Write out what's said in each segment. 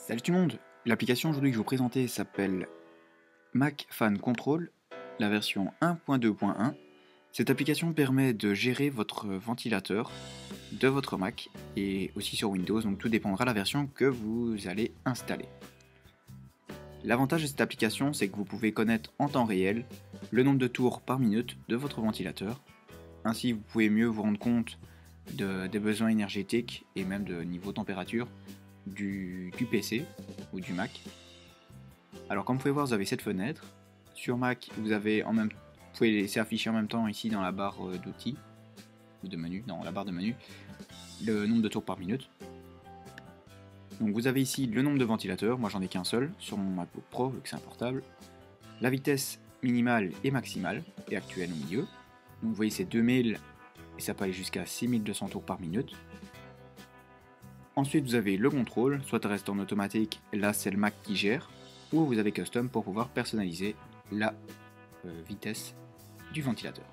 Salut tout le monde. L'application aujourd'hui que je vais vous présenter s'appelle Mac Fan Control, la version 1.2.1. Cette application permet de gérer votre ventilateur de votre Mac et aussi sur Windows, donc tout dépendra de la version que vous allez installer. L'avantage de cette application, c'est que vous pouvez connaître en temps réel le nombre de tours par minute de votre ventilateur. Ainsi, vous pouvez mieux vous rendre compte des besoins énergétiques et même de niveau température du PC ou du Mac. Alors comme vous pouvez voir, vous avez cette fenêtre. Sur Mac, vous pouvez laisser afficher en même temps ici dans la barre d'outils ou de menu, dans la barre de menu, le nombre de tours par minute. Donc vous avez ici le nombre de ventilateurs, moi j'en ai qu'un seul sur mon MacBook Pro vu que c'est un portable. La vitesse minimale et maximale et actuelle au milieu. Donc vous voyez c'est 2000 et ça peut aller jusqu'à 6200 tours par minute. Ensuite vous avez le contrôle, soit ça reste en automatique, là c'est le Mac qui gère, ou vous avez custom pour pouvoir personnaliser la vitesse du ventilateur.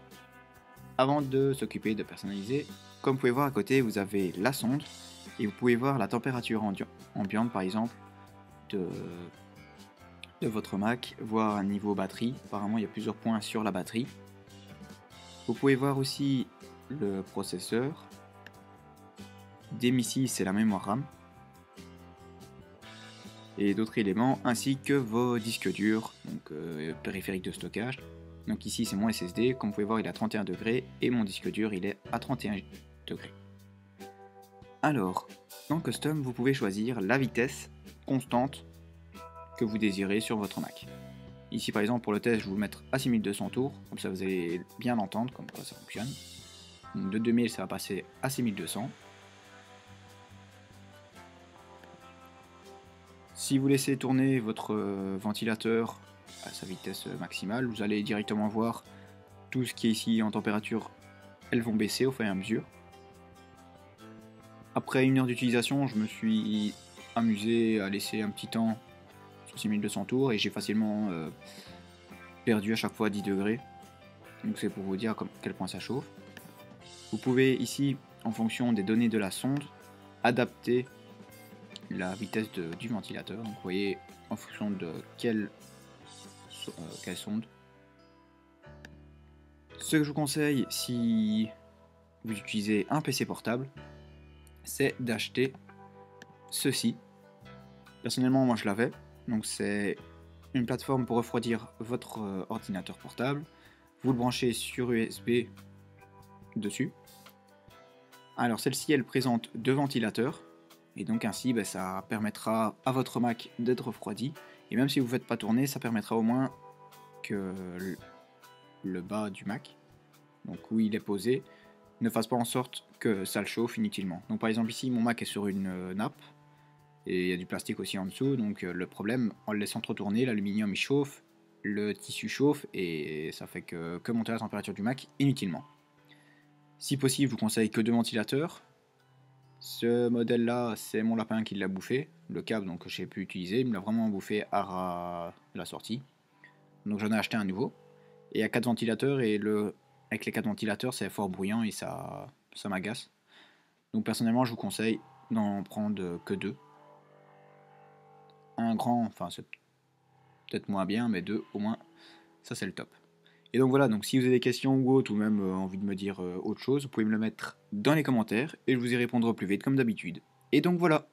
Avant de s'occuper de personnaliser, comme vous pouvez voir à côté vous avez la sonde, et vous pouvez voir la température ambiante par exemple de votre Mac, voir un niveau batterie, apparemment il y a plusieurs points sur la batterie. Vous pouvez voir aussi le processeur. Ici c'est la mémoire RAM et d'autres éléments ainsi que vos disques durs, donc périphériques de stockage. Donc ici c'est mon SSD, comme vous pouvez voir il est à 31 degrés et mon disque dur il est à 31 degrés. Alors dans Custom vous pouvez choisir la vitesse constante que vous désirez sur votre Mac. Ici par exemple pour le test je vais vous le mettre à 6200 tours, comme ça vous allez bien l'entendre comme quoi ça fonctionne. Donc de 2000 ça va passer à 6200. Si vous laissez tourner votre ventilateur à sa vitesse maximale, vous allez directement voir tout ce qui est ici en température, elles vont baisser au fur et à mesure. Après 1 heure d'utilisation, je me suis amusé à laisser un petit temps sur 6200 tours et j'ai facilement perdu à chaque fois 10 degrés. Donc c'est pour vous dire à quel point ça chauffe. Vous pouvez ici, en fonction des données de la sonde, adapter la vitesse du ventilateur. Donc vous voyez en fonction de quelle sonde. Ce que je vous conseille si vous utilisez un PC portable, c'est d'acheter ceci. Personnellement moi je l'avais, donc c'est une plateforme pour refroidir votre ordinateur portable. Vous le branchez sur USB dessus. Alors celle-ci elle présente 2 ventilateurs. Et donc ainsi, ça permettra à votre Mac d'être refroidi. Et même si vous ne faites pas tourner, ça permettra au moins que le bas du Mac, donc où il est posé, ne fasse pas en sorte que ça le chauffe inutilement. Donc par exemple ici, mon Mac est sur une nappe, et il y a du plastique aussi en dessous. Donc le problème, en le laissant trop tourner, l'aluminium il chauffe, le tissu chauffe, et ça fait que monter la température du Mac inutilement. Si possible, je vous conseille que 2 ventilateurs. Ce modèle là c'est mon lapin qui l'a bouffé, le câble donc que j'ai pu utiliser, il me l'a vraiment bouffé à la sortie, donc j'en ai acheté un nouveau, et il y a 4 ventilateurs et avec les 4 ventilateurs c'est fort bruyant et ça m'agace, donc personnellement je vous conseille d'en prendre que 2, un grand, enfin c'est peut-être moins bien mais 2 au moins, ça c'est le top. Et donc voilà, donc si vous avez des questions ou autres, ou même envie de me dire autre chose, vous pouvez me le mettre dans les commentaires, et je vous y répondrai au plus vite comme d'habitude. Et donc voilà.